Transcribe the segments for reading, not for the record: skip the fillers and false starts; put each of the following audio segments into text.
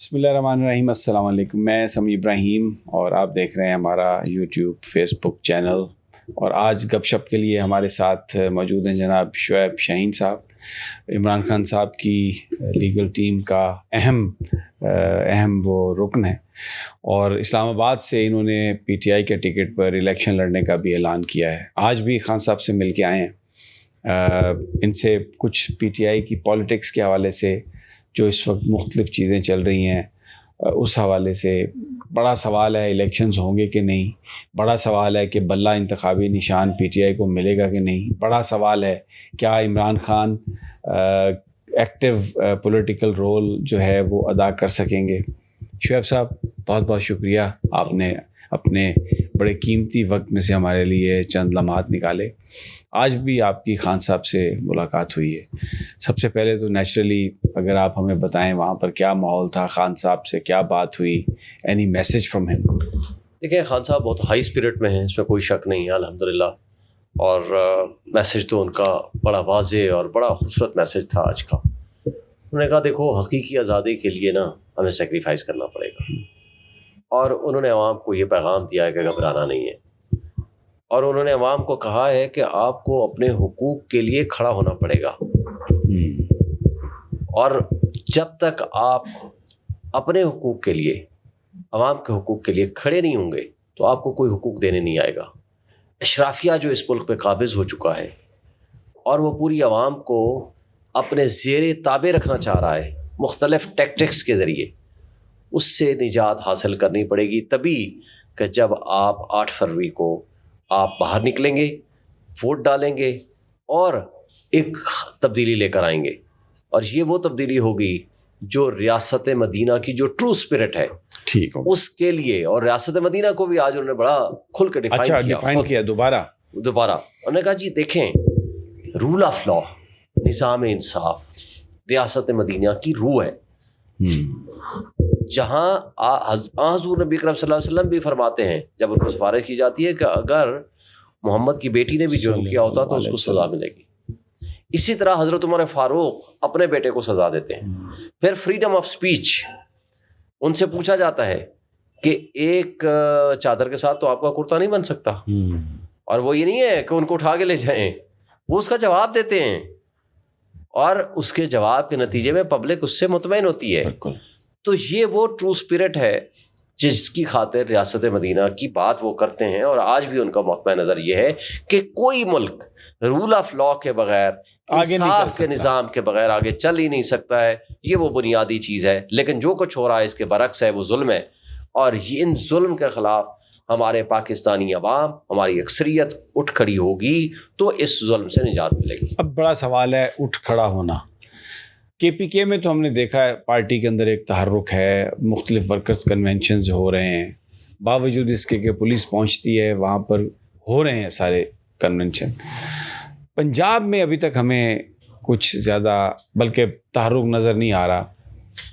بسم اللہ الرحمن الرحیم. السلام علیکم. میں سمیع ابراہیم اور آپ دیکھ رہے ہیں ہمارا یوٹیوب فیس بک چینل. اور آج گپ شپ کے لیے ہمارے ساتھ موجود ہیں جناب شعیب شاہین صاحب, عمران خان صاحب کی لیگل ٹیم کا اہم وہ رکن ہے, اور اسلام آباد سے انہوں نے پی ٹی آئی کے ٹکٹ پر الیکشن لڑنے کا بھی اعلان کیا ہے. آج بھی خان صاحب سے مل کے آئے ہیں. ان سے کچھ پی ٹی آئی کی پالیٹکس کے حوالے سے جو اس وقت مختلف چیزیں چل رہی ہیں اس حوالے سے بڑا سوال ہے, الیکشنز ہوں گے کہ نہیں. بڑا سوال ہے کہ بلہ انتخابی نشان پی ٹی آئی کو ملے گا کہ نہیں. بڑا سوال ہے کیا Imran Khan active political role جو ہے وہ ادا کر سکیں گے. شعیب صاحب بہت بہت شکریہ, آپ نے اپنے بڑے قیمتی وقت میں سے ہمارے لیے چند لمحات نکالے. آج بھی آپ کی خان صاحب سے ملاقات ہوئی ہے. سب سے پہلے تو نیچرلی اگر آپ ہمیں بتائیں وہاں پر کیا ماحول تھا, خان صاحب سے کیا بات ہوئی, اینی میسج فرام ہم. دیکھیں خان صاحب بہت ہائی اسپرٹ میں ہیں, اس میں کوئی شک نہیں ہے الحمدللہ, اور میسج تو ان کا بڑا واضح اور بڑا خوبصورت میسج تھا آج کا. انہوں نے کہا دیکھو حقیقی آزادی کے لیے نا ہمیں سیکریفائز کرنا پڑے گا, اور انہوں نے عوام کو یہ پیغام دیا ہے کہ گھبرانا نہیں ہے, اور انہوں نے عوام کو کہا ہے کہ آپ کو اپنے حقوق کے لیے کھڑا ہونا پڑے گا, اور جب تک آپ اپنے حقوق کے لیے, عوام کے حقوق کے لیے کھڑے نہیں ہوں گے تو آپ کو کوئی حقوق دینے نہیں آئے گا. اشرافیہ جو اس ملک پہ قابض ہو چکا ہے اور وہ پوری عوام کو اپنے زیر تابع رکھنا چاہ رہا ہے مختلف ٹیکٹکس کے ذریعے, اس سے نجات حاصل کرنی پڑے گی تبھی کہ جب آپ 8 فروری کو آپ باہر نکلیں گے, ووٹ ڈالیں گے اور ایک تبدیلی لے کر آئیں گے. اور یہ وہ تبدیلی ہوگی جو ریاست مدینہ کی جو ٹرو اسپرٹ ہے ٹھیک ہو اس کے لیے, اور ریاست مدینہ کو بھی آج انہوں نے بڑا کھل کے ڈیفائن کیا دوبارہ. انہوں نے کہا جی دیکھیں رول آف لا, نظام انصاف ریاست مدینہ کی روح ہے, جہاں حضور نبی کریم صلی اللہ علیہ وسلم بھی فرماتے ہیں جب ان کو سفارش کی جاتی ہے کہ اگر محمد کی بیٹی نے بھی جرم کیا ہوتا تو اس کو سزا ملے گی. اسی طرح حضرت عمر فاروق اپنے بیٹے کو سزا دیتے ہیں. پھر فریڈم آف سپیچ, ان سے پوچھا جاتا ہے کہ ایک چادر کے ساتھ تو آپ کا کرتا نہیں بن سکتا, اور وہ یہ نہیں ہے کہ ان کو اٹھا کے لے جائیں, وہ اس کا جواب دیتے ہیں, اور اس کے جواب کے نتیجے میں پبلک اس سے مطمئن ہوتی ہے. تو یہ وہ ٹرو اسپرٹ ہے جس کی خاطر ریاست مدینہ کی بات وہ کرتے ہیں, اور آج بھی ان کا موقع نظر یہ ہے کہ کوئی ملک رول آف لا کے بغیر, انصاف کے نظام کے بغیر آگے چل ہی نہیں سکتا ہے. یہ وہ بنیادی چیز ہے, لیکن جو کچھ ہو رہا ہے اس کے برعکس ہے, وہ ظلم ہے, اور ان ظلم کے خلاف ہمارے پاکستانی عوام, ہماری اکثریت اٹھ کھڑی ہوگی تو اس ظلم سے نجات ملے گی. اب بڑا سوال ہے اٹھ کھڑا ہونا. کے پی کے میں تو ہم نے دیکھا ہے پارٹی کے اندر ایک تحرک ہے, مختلف ورکرز کنونشنز ہو رہے ہیں, باوجود اس کے کہ پولیس پہنچتی ہے وہاں پر ہو رہے ہیں سارے کنونشن. پنجاب میں ابھی تک ہمیں کچھ زیادہ بلکہ تحرک نظر نہیں آ رہا.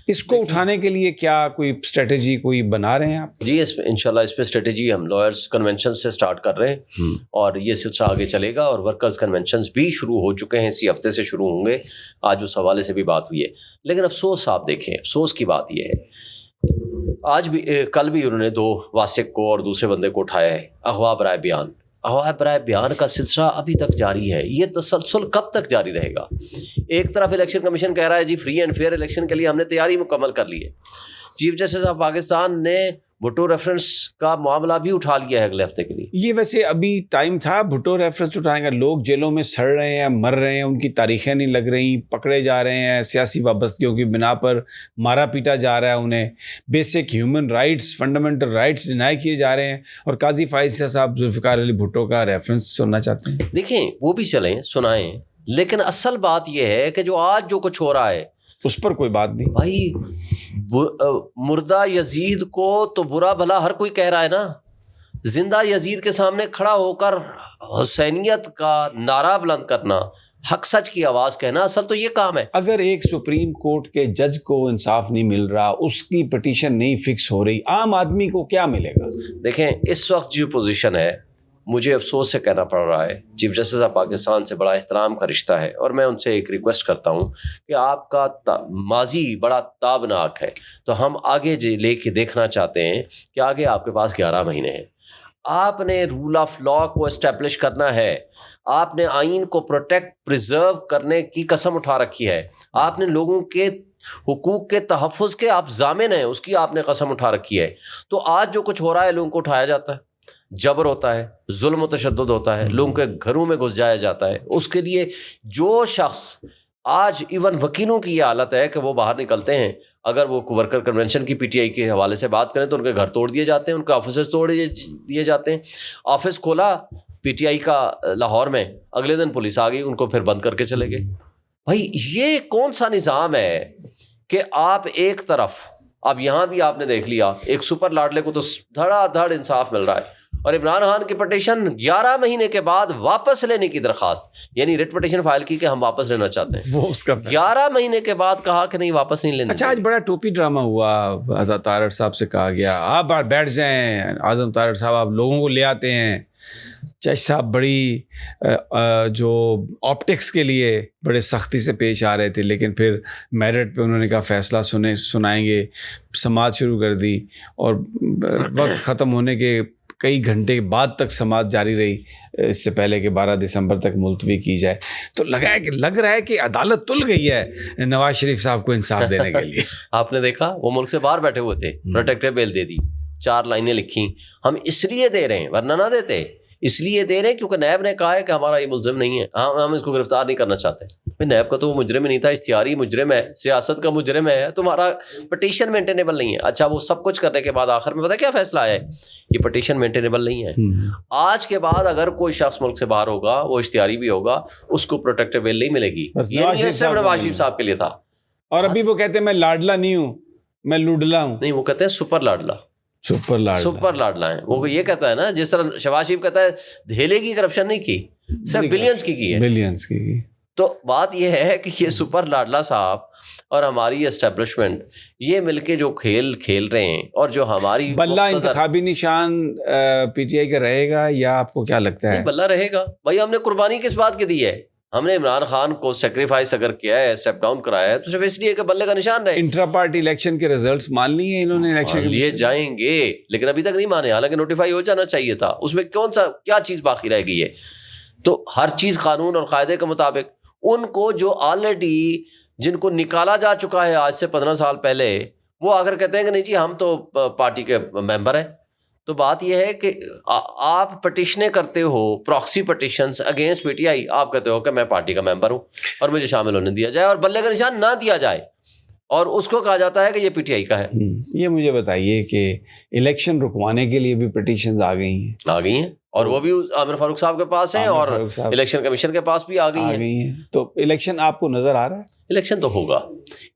اس کو اٹھانے کے لیے کیا کوئی اسٹریٹجی کوئی بنا رہے ہیں آپ؟ جی اس پہ انشاءاللہ اس پہ اسٹریٹجی ہم لائرز کنونشن سے سٹارٹ کر رہے ہیں, اور یہ سلسلہ آگے چلے گا, اور ورکرز کنونشنز بھی شروع ہو چکے ہیں, اسی ہفتے سے شروع ہوں گے. آج اس حوالے سے بھی بات ہوئی ہے. لیکن افسوس آپ دیکھیں, افسوس کی بات یہ ہے آج بھی کل بھی انہوں نے 2 واسق کو اور دوسرے بندے کو اٹھایا ہے. اغوا برائے بیان, اغوا برائے بیان کا سلسلہ ابھی تک جاری ہے. یہ تسلسل کب تک جاری رہے گا؟ ایک طرف الیکشن کمیشن کہہ رہا ہے جی فری اینڈ فیئر الیکشن کے لیے ہم نے تیاری مکمل کر لی ہے. چیف جسٹس آف پاکستان نے بھٹو ریفرنس کا معاملہ بھی اٹھا لیا ہے اگلے ہفتے کے لیے. یہ ویسے ابھی ٹائم تھا بھٹو ریفرنس اٹھانے کا؟ لوگ جیلوں میں سڑ رہے ہیں, مر رہے ہیں, ان کی تاریخیں نہیں لگ رہی, پکڑے جا رہے ہیں, سیاسی وابستگیوں کی بنا پر مارا پیٹا جا رہا ہے انہیں, basic human rights, fundamental rights deny کیے جا رہے ہیں, اور قاضی فائز صاحب ذوالفقار علی بھٹو کا ریفرنس سننا چاہتے ہیں. دیکھیں وہ بھی چلیں سنائیں, لیکن اصل بات یہ ہے کہ جو آج جو کچھ ہو رہا ہے اس پر کوئی بات نہیں. بھائی مردہ یزید کو تو برا بھلا ہر کوئی کہہ رہا ہے نا, زندہ یزید کے سامنے کھڑا ہو کر حسینیت کا نعرہ بلند کرنا, حق سچ کی آواز کہنا, اصل تو یہ کام ہے. اگر ایک سپریم کورٹ کے جج کو انصاف نہیں مل رہا, اس کی پٹیشن نہیں فکس ہو رہی, عام آدمی کو کیا ملے گا؟ دیکھیں اس وقت جو پوزیشن ہے مجھے افسوس سے کہنا پڑ رہا ہے، چیف جسٹس آف پاکستان سے بڑا احترام کا رشتہ ہے، اور میں ان سے ایک ریکویسٹ کرتا ہوں کہ آپ کا ماضی بڑا تابناک ہے، تو ہم آگے لے کے دیکھنا چاہتے ہیں کہ آگے آپ کے پاس 11 مہینے ہیں، آپ نے رول آف لا کو اسٹیبلش کرنا ہے، آپ نے آئین کو پروٹیکٹ پریزرو کرنے کی قسم اٹھا رکھی ہے، آپ نے لوگوں کے حقوق کے تحفظ کے آپ ضامن ہیں، اس کی آپ نے قسم اٹھا رکھی ہے، تو آج جو کچھ ہو رہا ہے لوگوں کو اٹھایا جاتا ہے، جبر ہوتا ہے، ظلم و تشدد ہوتا ہے، لوگوں کے گھروں میں گھس جایا جاتا ہے، اس کے لیے جو شخص آج ایون وکیلوں کی یہ حالت ہے کہ وہ باہر نکلتے ہیں، اگر وہ ورکر کنونشن کی پی ٹی آئی کے حوالے سے بات کریں تو ان کے گھر توڑ دیے جاتے ہیں، ان کے آفیسز توڑ دیے جاتے ہیں، آفس کھولا پی ٹی آئی کا لاہور میں، اگلے دن پولیس آ گئی، ان کو پھر بند کر کے چلے گئے۔ بھائی یہ کون سا نظام ہے کہ آپ ایک طرف، اب یہاں بھی آپ نے دیکھ لیا ایک سپر لاڈلے کو تو دھڑا دھڑ انصاف مل رہا ہے، اور عمران خان کی پٹیشن 11 مہینے کے بعد واپس لینے کی درخواست، یعنی ریٹ پٹیشن فائل کی کہ ہم واپس لینا چاہتے ہیں، وہ اس کا 11 مہینے کے بعد کہا کہ نہیں واپس نہیں لینا۔ اچھا آج بڑا ٹوپی ڈرامہ ہوا، طاہر صاحب سے کہا گیا آپ بیٹھ جائیں، اعظم طاہر صاحب آپ لوگوں کو لے آتے ہیں، جج صاحب بڑی جو آپٹکس کے لیے بڑے سختی سے پیش آ رہے تھے، لیکن پھر میرٹ پہ انہوں نے کہا فیصلہ سنائیں گے، سماعت شروع کر دی، اور وقت ختم ہونے کے کئی گھنٹے بعد تک سماعت جاری رہی، اس سے پہلے کہ 12 دسمبر تک ملتوی کی جائے۔ تو لگ رہا ہے کہ عدالت تل گئی ہے نواز شریف صاحب کو انصاف دینے کے لیے۔ آپ نے دیکھا وہ ملک سے باہر بیٹھے ہوئے تھے، پروٹیکٹیو بیل دے دی، 4 لائنیں لکھی، ہم اس لیے دے رہے ہیں ورنہ نہ دیتے، اس لیے دے رہے ہیں کیونکہ نیب نے کہا ہے کہ ہمارا یہ ملزم نہیں ہے، ہم اس کو گرفتار نہیں کرنا چاہتے۔ نیب کا تو وہ مجرم ہی نہیں تھا، اشتہاری مجرم ہے، سیاست کا مجرم ہے، تمہارا پٹیشن مینٹینیبل نہیں ہے۔ اچھا وہ سب کچھ کرنے کے بعد آخر میں پتہ کیا فیصلہ آیا ہے؟ یہ پٹیشن مینٹینیبل نہیں ہے۔ آج کے بعد اگر کوئی شخص ملک سے باہر ہوگا، وہ اشتہاری بھی ہوگا، اس کو پروٹیکٹیو بیل نہیں ملے گی۔ یہ نہیں صرف نواز شریف صاحب کے لیے تھا، اور ابھی وہ کہتے ہیں میں لاڈلا نہیں ہوں، میں لوڈلا ہوں۔ نہیں، وہ کہتے ہیں سپر لاڈلا، سپر لاڈلا ہے وہ یہ کہتا ہے نا، جس طرح شہباز شریف کہتا ہے دھیلے کی کرپشن نہیں کی، صرف بلینز کی ہے، بلینز کی۔ تو بات یہ ہے کہ یہ سپر لاڈلا صاحب اور ہماری اسٹیبلشمنٹ یہ مل کے جو کھیل کھیل رہے ہیں، اور جو ہماری بلہ انتخابی نشان پی ٹی آئی کا رہے گا یا آپ کو کیا لگتا ہے؟ بلہ رہے گا بھائی، ہم نے قربانی کس بات کی دی ہے؟ ہم نے عمران خان کو سیکریفائس اگر کیا ہے، اسٹیپ ڈاؤن کرایا ہے، تو صرف اس لیے کہ بلے کا نشان رہے۔ انٹرا پارٹی الیکشن کے ریزلٹس مان لیے انہوں نے، الیکشن لیے جائیں گے لیکن ابھی تک نہیں مانے، حالانکہ نوٹیفائی ہو جانا چاہیے تھا، اس میں کیا چیز باقی رہ گئی ہے؟ تو ہر چیز قانون اور قاعدے کے مطابق، ان کو جو آلریڈی جن کو نکالا جا چکا ہے آج سے 15 سال پہلے، وہ اگر کہتے ہیں کہ نہیں جی ہم تو پارٹی کے ممبر ہیں، تو بات یہ ہے کہ آپ پٹیشنیں کرتے ہو، proxy petitions against P T I, آپ کہتے ہو کہ میں پارٹی کا ممبر ہوں اور مجھے شامل ہونے دیا جائے، اور بلے کا نشان نہ دیا جائے، اور اس کو کہا جاتا ہے کہ یہ پی ٹی آئی کا ہے۔ یہ مجھے بتائیے کہ الیکشن رکوانے کے لیے بھی پٹیشنز آ گئی ہیں، اور وہ بھی عامر فاروق صاحب کے پاس ہیں، اور الیکشن کمیشن کے پاس بھی آ گئی ہیں۔ تو الیکشن آپ کو نظر آ رہا ہے؟ الیکشن تو ہوگا،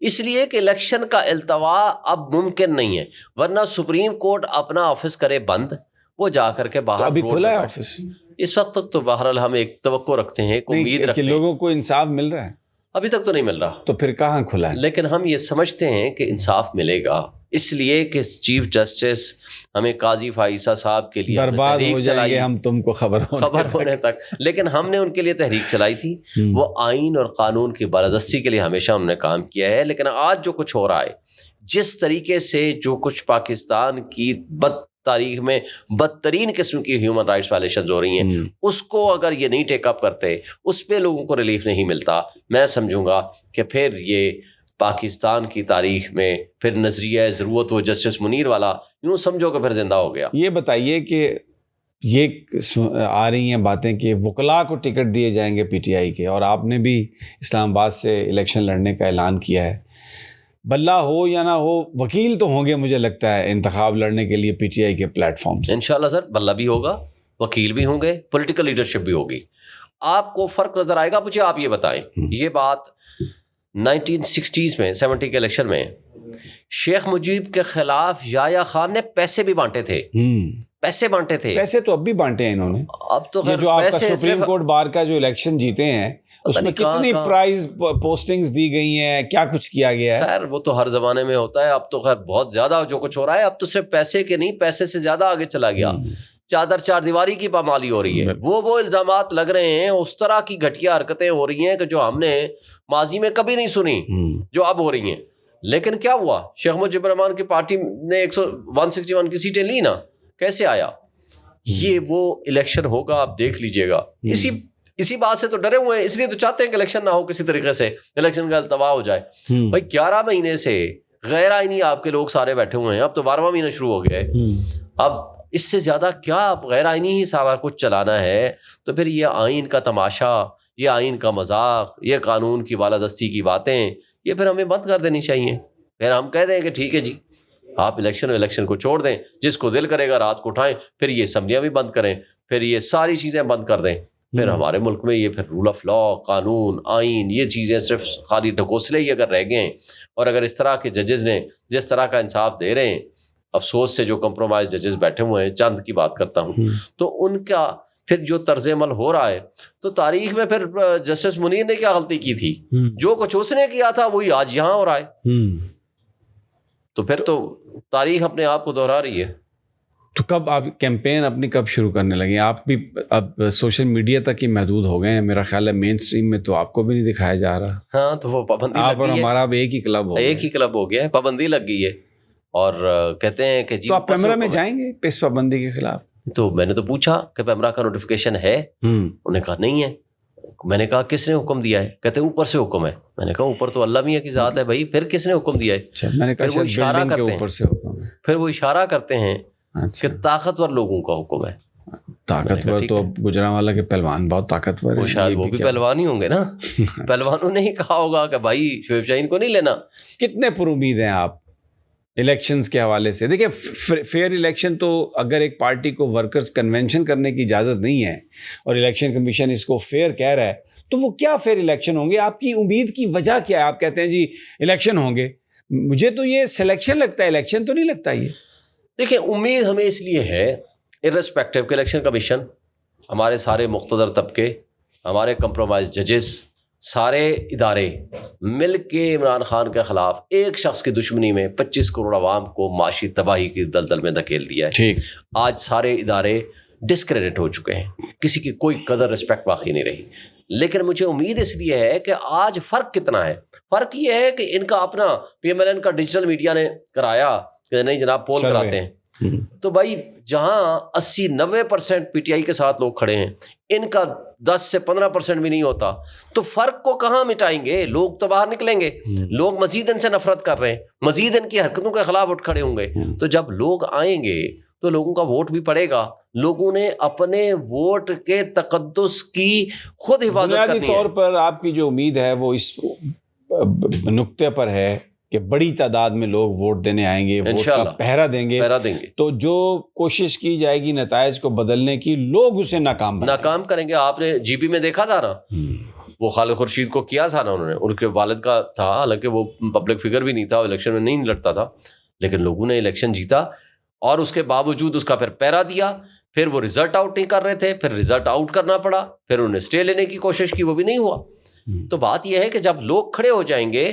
اس لیے کہ الیکشن کا التوا اب ممکن نہیں ہے، ورنہ سپریم کورٹ اپنا آفس کرے بند، وہ جا کر کے باہر ابھی کھلا ہے آفس اس وقت تک، تو بہرحال ہم ایک توقع رکھتے ہیں، ایک امید رکھتے ہیں، لوگوں کو انصاف مل رہا ہے؟ ابھی تک تو نہیں مل رہا، تو پھر کہاں کھلا ہے؟ لیکن ہم یہ سمجھتے ہیں کہ انصاف ملے گا، اس لیے کہ چیف جسٹس ہمیں قاضی فائزہ صاحب کے لیے برباد ہو جائیں گے ہم تم کو خبر ہونے تک، لیکن ہم نے ان کے لیے تحریک چلائی تھی، وہ آئین اور قانون کی بالادستی کے لیے ہمیشہ ہم نے کام کیا ہے۔ لیکن آج جو کچھ ہو رہا ہے، جس طریقے سے جو کچھ پاکستان کی تاریخ میں بدترین قسم کی ہیومن رائٹس وائلیشنز ہو رہی ہیں، اس کو اگر یہ نہیں ٹیک اپ کرتے، اس پہ لوگوں کو ریلیف نہیں ملتا، میں سمجھوں گا کہ پھر یہ پاکستان کی تاریخ میں پھر نظریہ ضرورت وہ جسٹس منیر والا یوں سمجھو کہ پھر زندہ ہو گیا۔ یہ بتائیے کہ یہ آ رہی ہیں باتیں کہ وکلاء کو ٹکٹ دیے جائیں گے پی ٹی آئی کے، اور آپ نے بھی اسلام آباد سے الیکشن لڑنے کا اعلان کیا ہے، بلہ ہو یا نہ ہو وکیل تو ہوں گے مجھے لگتا ہے انتخاب لڑنے کے لیے پی ٹی آئی کے پلیٹ فارم سے۔ انشاءاللہ سر، بلہ بھی ہوگا، وکیل بھی ہوں گے، پولیٹیکل لیڈرشپ بھی ہوگی۔ آپ کو فرق نظر آئے گا؟ مجھے آپ یہ بتائیں، یہ بات 1960s میں 70 کے الیکشن میں شیخ مجیب کے خلاف یحییٰ خان نے پیسے بھی بانٹے تھے، پیسے تو اب بھی بانٹے ہیں انہوں نے۔ اب تو جو آپ کا سپریم کورٹ بار کا جو الیکشن جیتے ہیں اس میں کتنی پرائز پوسٹنگز دی گئی ہیں، کیا کچھ کیا گیا ہے؟ خیر وہ تو ہر زمانے میں ہوتا ہے، اب تو خیر بہت زیادہ جو کچھ ہو رہا ہے، اب تو صرف پیسے کے نہیں، پیسے سے زیادہ آگے چلا گیا۔ چادر چار دیواری کی پامالی ہو رہی ہے، وہ الزامات لگ رہے ہیں، اس طرح کی گھٹیا حرکتیں ہو رہی ہیں کہ جو ہم نے ماضی میں کبھی نہیں سنی، جو اب ہو رہی ہیں. لیکن کیا ہوا؟ شیخ مجیب الرحمان کی پارٹی نے 161 کی سیٹیں لی نا، کیسے آیا؟ یہ وہ الیکشن ہوگا، آپ دیکھ لیجئے گا. اسی بات سے تو ڈرے ہوئے ہیں، اس لیے تو چاہتے ہیں کہ الیکشن نہ ہو، کسی طریقے سے الیکشن کا التوا ہو جائے. بھائی 11 مہینے سے غیر آئینی آپ کے لوگ سارے بیٹھے ہوئے ہیں، اب تو 12واں مہینہ شروع ہو گیا ہے. اب اس سے زیادہ کیا آپ غیر آئینی ہی سارا کچھ چلانا ہے؟ تو پھر یہ آئین کا تماشا، یہ آئین کا مذاق، یہ قانون کی بالادستی کی باتیں، یہ پھر ہمیں بند کر دینی چاہیے. پھر ہم کہہ دیں کہ ٹھیک ہے جی، آپ الیکشن کو چھوڑ دیں، جس کو دل کرے گا رات کو اٹھائیں، پھر یہ اسمبلیاں بھی بند کریں، پھر یہ ساری چیزیں بند کر دیں. پھر ہمارے ملک میں یہ پھر رول آف لا، قانون، آئین، یہ چیزیں صرف خالی ڈھکوسلے ہی اگر رہ گئے ہیں. اور اگر اس طرح کے ججز نے جس طرح کا انصاف دے رہے ہیں، افسوس سے جو کمپرومائز ججز بیٹھے ہوئے ہیں، چند کی بات کرتا ہوں، تو ان کا پھر جو طرز عمل ہو رہا ہے، تو تاریخ میں پھر جسٹس منیر نے کیا غلطی کی تھی؟ جو کچھ اس نے کیا تھا وہی آج یہاں ہو رہا ہے. تو پھر تو تاریخ اپنے آپ کو دہرا رہی ہے. تو کب آپ کیمپین اپنی کب شروع کرنے لگے؟ آپ بھی اب سوشل میڈیا تک ہی محدود ہو گئے ہیں، میرا خیال ہے مین سٹریم میں تو آپ کو بھی نہیں دکھایا جا رہا. ہاں، تو وہ پابندی آپ اور ہمارا اب ایک ہی کلب ہو گیا ہے، پابندی لگ گئی ہے. اور کہتے ہیں کہ جی تو آپ پیمرا میں جائیں گے اس پابندی کے خلاف؟ تو میں نے تو پوچھا کہ پیمرا کا نوٹیفیکیشن ہے؟ انہوں نے کہا نہیں ہے. میں نے کہا کس نے حکم دیا ہے؟ کہتے ہیں اوپر سے حکم ہے. میں نے کہا اوپر تو اللہ میاں کی ذات ہے بھائی، پھر کس نے حکم دیا ہے؟ میں نے کہا وہ اشارہ کرتے ہیں، اوپر سے حکم ہے. پھر وہ اشارہ کرتے ہیں کہ طاقتور لوگوں کا حکم ہے. طاقتور تو گجرانوالہ کے پہلوان بہت طاقتور ہیں. شاید وہ بھی پہلوان ہی ہوں گے نا. پہلوانوں نے ہی کہا ہوگا کہ بھائی شعیب شاہین کو نہیں لینا. کتنے پر امید ہیں آپ الیکشنز کے حوالے سے؟ دیکھیں فیئر الیکشن تو اگر ایک پارٹی کو ورکرز کنونشن کرنے کی اجازت نہیں ہے اور الیکشن کمیشن اس کو فیئر کہہ رہا ہے، تو وہ کیا فیئر الیکشن ہوں گے؟ آپ کی امید کی وجہ کیا ہے؟ آپ کہتے ہیں جی الیکشن ہوں گے، مجھے تو یہ سلیکشن لگتا ہے، الیکشن تو نہیں لگتا. یہ دیکھیں امید ہمیں اس لیے ہے ارسپیکٹو کہ الیکشن کمیشن، ہمارے سارے مقتدر طبقے، ہمارے کمپرومائز ججز، سارے ادارے مل کے عمران خان کے خلاف ایک شخص کی دشمنی میں 25 کروڑ عوام کو معاشی تباہی کی دلدل میں دھکیل دیا ہے. ٹھیک، آج سارے ادارے ڈسکریڈٹ ہو چکے ہیں، کسی کی کوئی قدر رسپیکٹ باقی نہیں رہی. لیکن مجھے امید اس لیے ہے کہ آج فرق کتنا ہے. فرق یہ ہے کہ ان کا اپنا پی ایم ایل این کا ڈیجیٹل میڈیا نے کرایا کہ نہیں جناب پول کراتے ہیں. تو بھائی جہاں 80-90% پی ٹی آئی کے ساتھ لوگ کھڑے ہیں، ان کا 10 سے 15% بھی نہیں ہوتا، تو فرق کو کہاں مٹائیں گے؟ لوگ تو باہر نکلیں گے، لوگ مزید ان سے نفرت کر رہے ہیں، مزید ان کی حرکتوں کے خلاف اٹھ کھڑے ہوں گے. تو جب لوگ آئیں گے تو لوگوں کا ووٹ بھی پڑے گا. لوگوں نے اپنے ووٹ کے تقدس کی خود حفاظت کرنی ہے. بنیادی طور پر آپ کی جو امید ہے وہ اس نقطے پر ہے کہ بڑی تعداد میں لوگ ووٹ دینے آئیں گے، ووٹ کا پہرا دیں گے، تو جو کوشش کی جائے گی نتائج کو بدلنے کی، لوگ اسے ناکام کریں گے. آپ نے جی پی میں دیکھا تھا نا، وہ خالد خورشید کو کیا تھا نا انہوں نے، ان کے والد کا تھا، حالانکہ وہ پبلک فگر بھی نہیں تھا، الیکشن میں نہیں لڑتا تھا، لیکن لوگوں نے الیکشن جیتا اور اس کے باوجود اس کا پھر پیرا دیا. پھر وہ رزلٹ آؤٹ نہیں کر رہے تھے، پھر رزلٹ آؤٹ کرنا پڑا، پھر انہوں نے اسٹے لینے کی کوشش کی، وہ بھی نہیں ہوا. تو بات یہ ہے کہ جب لوگ کھڑے ہو جائیں گے،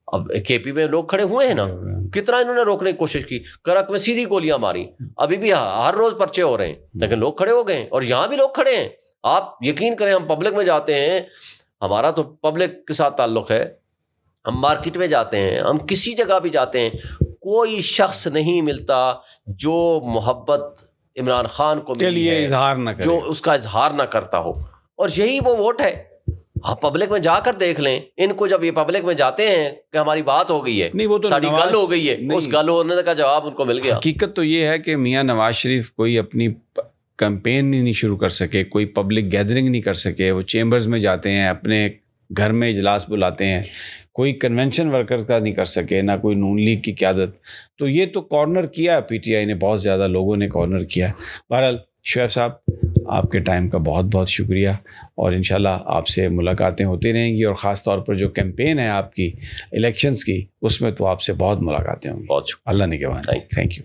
اب کے پی میں لوگ کھڑے ہوئے ہیں نا، کتنا انہوں نے روکنے کی کوشش کی، کرک میں سیدھی گولیاں ماری، ابھی بھی ہر روز پرچے ہو رہے ہیں، لیکن لوگ کھڑے ہو گئے ہیں. اور یہاں بھی لوگ کھڑے ہیں. آپ یقین کریں، ہم پبلک میں جاتے ہیں، ہمارا تو پبلک کے ساتھ تعلق ہے، ہم مارکیٹ میں جاتے ہیں، ہم کسی جگہ بھی جاتے ہیں، کوئی شخص نہیں ملتا جو محبت عمران خان کو کے لیے اظہار نہ کرے، جو اس کا اظہار نہ کرتا ہو. اور یہی وہ ووٹ ہے. آپ پبلک میں جا کر دیکھ لیں، ان کو جب یہ پبلک میں جاتے ہیں کہ ہماری بات ہو گئی ہے، نہیں وہ تو ساری گل ہو گئی ہے، اس گل ہونے کا جواب ان کو مل گیا. حقیقت تو یہ ہے کہ میاں نواز شریف کوئی اپنی کمپین نہیں شروع کر سکے، کوئی پبلک گیدرنگ نہیں کر سکے. وہ چیمبرز میں جاتے ہیں، اپنے گھر میں اجلاس بلاتے ہیں، کوئی کنونشن ورکر کا نہیں کر سکے، نہ کوئی نون لیگ کی قیادت. تو یہ تو کارنر کیا پی ٹی آئی نے، بہت زیادہ لوگوں نے کارنر کیا. بہرحال شعیب صاحب، آپ کے ٹائم کا بہت بہت شکریہ، اور انشاءاللہ آپ سے ملاقاتیں ہوتی رہیں گی، اور خاص طور پر جو کیمپین ہے آپ کی الیکشنز کی، اس میں تو آپ سے بہت ملاقاتیں ہوں گی. بہت شکریہ. اللہ نگہبان. Thank you.